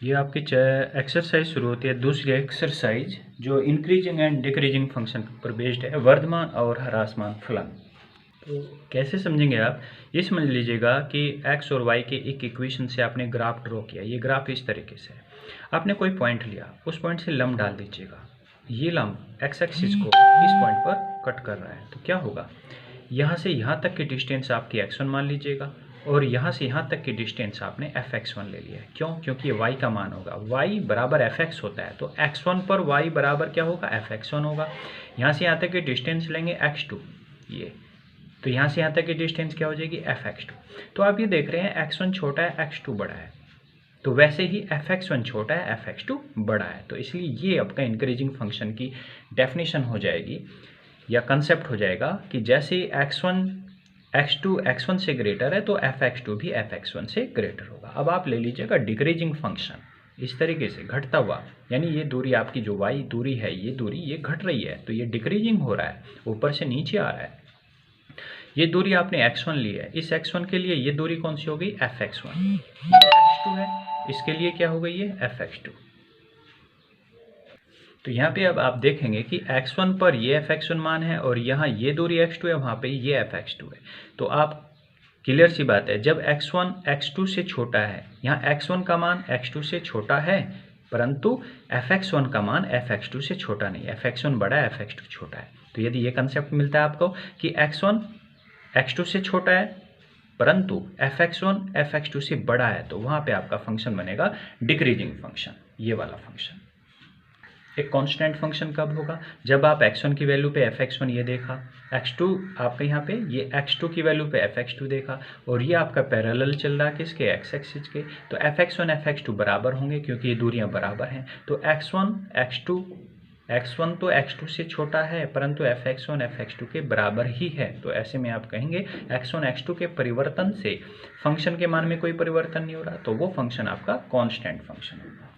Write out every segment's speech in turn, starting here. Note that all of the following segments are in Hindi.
ये आपकी एक्सरसाइज शुरू होती है, दूसरी एक्सरसाइज जो इंक्रीजिंग एंड डिक्रीजिंग फंक्शन पर बेस्ड है, वर्धमान और ह्रासमान फलन। तो कैसे समझेंगे आप, ये समझ लीजिएगा कि x और y के एक इक्वेशन से आपने ग्राफ ड्रॉ किया। ये ग्राफ इस तरीके से है, आपने कोई पॉइंट लिया, उस पॉइंट से लंब डाल दीजिएगा। ये लंब x एक्सिस को इस पॉइंट पर कट कर रहा है, तो क्या होगा, यहाँ से यहाँ तक की डिस्टेंस आपकी x1 मान लीजिएगा और यहाँ से यहाँ तक की डिस्टेंस आपने fx1 ले लिया है। क्यों? क्योंकि ये y का मान होगा, y बराबर fx होता है, तो x1 पर y बराबर क्या होगा, fx1 होगा। यहाँ से यहाँ तक की डिस्टेंस लेंगे x2, ये तो यहाँ से यहाँ तक की डिस्टेंस क्या हो जाएगी, fx2। तो आप ये देख रहे हैं x1 छोटा है, x2 बड़ा है, तो वैसे ही fx1 छोटा है, fx2 बड़ा है। तो इसलिए ये आपका इंक्रीजिंग फंक्शन की डेफिनेशन हो जाएगी या कंसेप्ट हो जाएगा कि जैसे x2 x1 से ग्रेटर है तो fx2 भी fx1 से ग्रेटर होगा। अब आप ले लीजिएगा डिक्रीजिंग फंक्शन, इस तरीके से घटता हुआ, यानी ये दूरी आपकी जो y दूरी है, ये दूरी ये घट रही है, तो ये डिक्रीजिंग हो रहा है, ऊपर से नीचे आ रहा है। ये दूरी आपने x1 ली है, इस x1 के लिए ये दूरी कौन सी हो गई, fx1। ये x2 है, इसके लिए क्या हो गई, ये fx2। तो यहाँ पे अब आप देखेंगे कि x1 पर ये fx1 मान है और यहाँ ये दूरी x2 है, वहाँ पे ये fx2 है। तो आप क्लियर सी बात है, जब x1 x2 से छोटा है, यहाँ x1 का मान x2 से छोटा है, परंतु fx1 का मान fx2 से छोटा नहीं, fx1 बड़ा है, fx2 छोटा है। तो यदि ये कंसेप्ट मिलता है आपको कि x1 x2 से छोटा है परंतु fx1 fx2 से बड़ा है, तो वहाँ पे आपका फंक्शन बनेगा डिक्रीजिंग फंक्शन, ये वाला फंक्शन। एक कांस्टेंट फंक्शन कब होगा, जब आप x1 की वैल्यू पे fx1 ये देखा, x2 आपके यहाँ पे ये x2 की वैल्यू पे fx2 देखा, और ये आपका पैरेलल चल रहा है किसके, x एक्सिस के, तो fx1 fx2 बराबर होंगे क्योंकि ये दूरियां बराबर हैं। तो x1 तो x2 से छोटा है परंतु fx1 fx2 के बराबर ही है, तो ऐसे में आप कहेंगे x1 x2 के परिवर्तन से फंक्शन के मान में कोई परिवर्तन नहीं हो रहा, तो वो फंक्शन आपका कांस्टेंट फंक्शन होगा।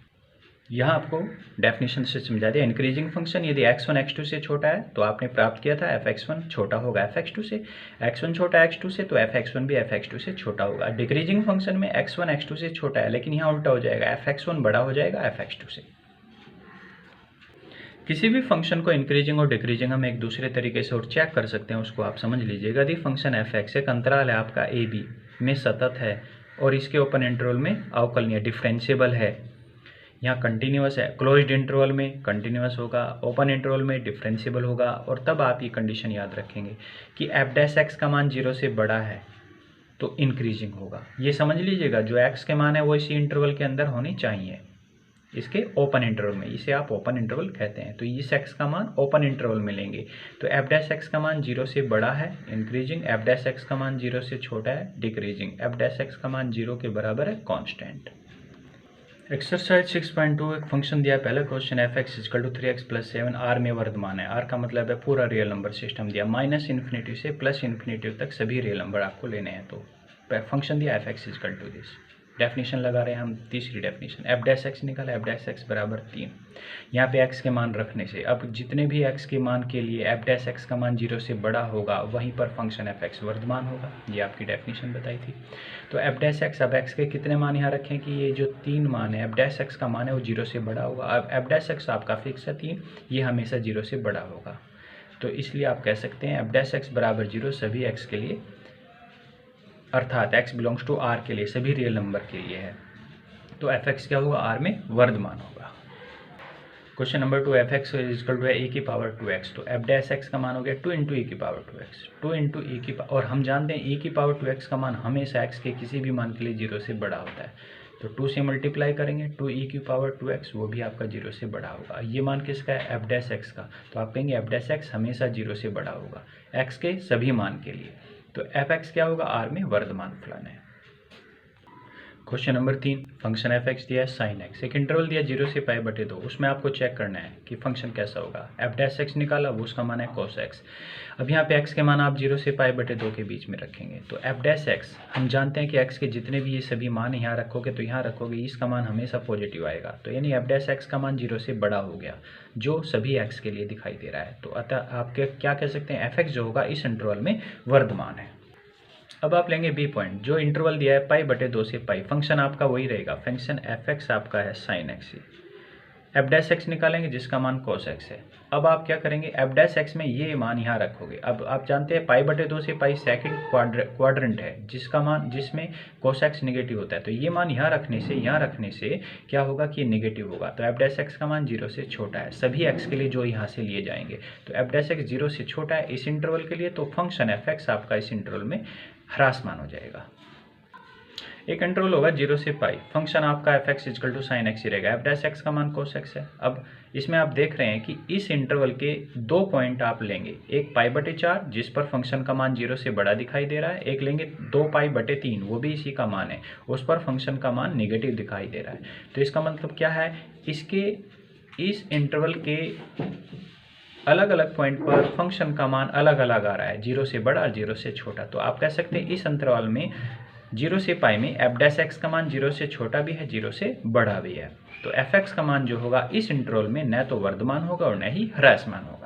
यहाँ आपको डेफिनेशन से समझा दिया। इंक्रीजिंग फंक्शन यदि x1 x2 से छोटा है तो आपने प्राप्त किया था fx1 छोटा होगा fx2 से, x1 छोटा x2 से तो fx1 भी fx2 से छोटा होगा। डिक्रीजिंग फंक्शन में x1 x2 से छोटा है, लेकिन यहाँ उल्टा हो जाएगा, fx1 बड़ा हो जाएगा fx2 से। किसी भी फंक्शन को इंक्रीजिंग और डिक्रीजिंग हम एक दूसरे तरीके से और चेक कर सकते हैं, उसको आप समझ लीजिएगा। यदि फंक्शन fx एक अंतराल है आपका a b में सतत है और इसके ओपन इंटरवल में अवकलनीय डिफरेंशिएबल है, यहाँ कंटिन्यूअस है, क्लोज्ड इंटरवल में कंटिन्यूअस होगा, ओपन इंटरवल में डिफरेंशिएबल होगा, और तब आप ये कंडीशन याद रखेंगे कि f' का मान 0 से बड़ा है तो इंक्रीजिंग होगा। ये समझ लीजिएगा, जो x के मान है वो इसी इंटरवल के अंदर होने चाहिए, इसके ओपन इंटरवल में, इसे आप ओपन इंटरवल कहते हैं। तो इस x का मान ओपन इंटरवल में लेंगे, तो f' का मान 0 से बड़ा है इंक्रीजिंग, f' का मान 0 से छोटा है डिक्रीजिंग, f' का मान 0 के बराबर है कांस्टेंट। एक्सरसाइज 6.2 एक फंक्शन दिया है। पहला क्वेश्चन fx = 3x + 7 r में वर्धमान है। r का मतलब है पूरा रियल नंबर सिस्टम दिया, -∞ से +∞ तक सभी रियल नंबर आपको लेने हैं। तो फंक्शन दिया fx = दिस, डेफिनेशन लगा रहे हैं हम, तीसरी डेफिनेशन f' निकाला, f' बराबर 3। यहाँ पे x के मान रखने से अब जितने भी x के मान के लिए f' का मान 0 से बड़ा होगा वहीं पर फंक्शन fx वर्धमान होगा, ये आपकी डेफिनेशन बताई थी। तो f' अब x के कितने मान यहाँ रखें कि ये जो 3 मान है, f' का मान है वो 0 से बड़ा होगा। अब f' आपका फिक्स है 3, ये हमेशा 0 से बड़ा होगा, तो इसलिए आप कह सकते हैं f' बराबर 0 सभी x के लिए, अर्थात x बिलोंग्स टू r के लिए, सभी रियल नंबर के लिए है। तो fx क्या होगा, r में वर्धमान होगा। क्वेश्चन नंबर 2, fx = a⁴2x, तो f' का मान हो गया 2 × e⁴2x, 2 × e, और हम जानते हैं e⁴2x का मान हमेशा x के किसी भी मान के लिए 0 से बड़ा होता है, तो 2 से मल्टीप्लाई करेंगे 2e⁴2x, वो भी आपका 0 से बड़ा होगा। ये मान किसका है, f' का, तो आप कहेंगे f' हमेशा 0 से बड़ा होगा x के सभी मान के लिए, तो fx क्या होगा, r में वर्धमान फलन है। क्वेश्चन नंबर 3, फंक्शन fx दिया है sin x, एक इंटरवल दिया 0 से π/2, उसमें आपको चेक करना है कि फंक्शन कैसा होगा। f' निकाला, वो उसका मान है cos x। अब यहाँ पे x के मान आप 0 से π/2 के बीच में रखेंगे, तो f' हम जानते हैं कि x के जितने भी ये सभी मान यहाँ रखोगे तो यहाँ रखोगे, इसका मान हमेशा पॉजिटिव आएगा, तो यानी f' का मान 0 से बड़ा हो गया, जो सभी x के लिए दिखाई दे रहा है। तो अतः आप क्या कह सकते हैं, fx जो होगा इस इंटरवल में वर्धमान है। अब आप लेंगे बी पॉइंट, जो इंटरवल दिया है पाई बटे 2 से पाई, फंक्शन आपका वही रहेगा, फंक्शन एफ एक्स आपका है साइन एक्स ही। एफ डैश एक्स निकालेंगे जिसका मान कोस एक्स है। अब आप क्या करेंगे, एफ डैश एक्स में ये मान यहाँ रखोगे। अब आप जानते हैं पाई बटे 2 से पाई सेकंड क्वाड्रेंट है, जिसका मान जिसमें कोस एक्स निगेटिव होता है, तो ये मान यहाँ रखने से क्या होगा कि ये निगेटिव होगा। तो एफ डैश एक्स का मान 0 से छोटा है सभी एक्स के लिए जो यहाँ से लिए जाएंगे। तो एफ डैश एक्स 0 से छोटा है इस इंटरवल के लिए, तो फंक्शन एफ एक्स आपका इस इंटरवल में ह्रासमान हो जाएगा। एक इंटरवल होगा 0 से पाई, फंक्शन आपका f x equal to sine x ही रहेगा, एफ डैश एक्स का मान कोस एक्स है। अब इसमें आप देख रहे हैं कि इस इंटरवल के 2 पॉइंट आप लेंगे, एक पाई बटे 4 जिस पर फंक्शन का मान 0 से बड़ा दिखाई दे रहा है, एक लेंगे 2 पाई बटे 3 वो भी इसी का मान है, उस पर फंक्शन का मान निगेटिव दिखाई दे रहा है। तो इसका मतलब क्या है, इसके इस इंटरवल के अलग अलग पॉइंट पर फंक्शन का मान अलग अलग आ रहा है, 0 से बड़ा 0 से छोटा। तो आप कह सकते हैं इस अंतराल में 0 से पाई में एफ डैश एक्स का मान 0 से छोटा भी है 0 से बड़ा भी है। तो एफ एक्स का मान जो होगा इस इंटरवल में न तो वर्धमान होगा और न ही ह्रासमान होगा।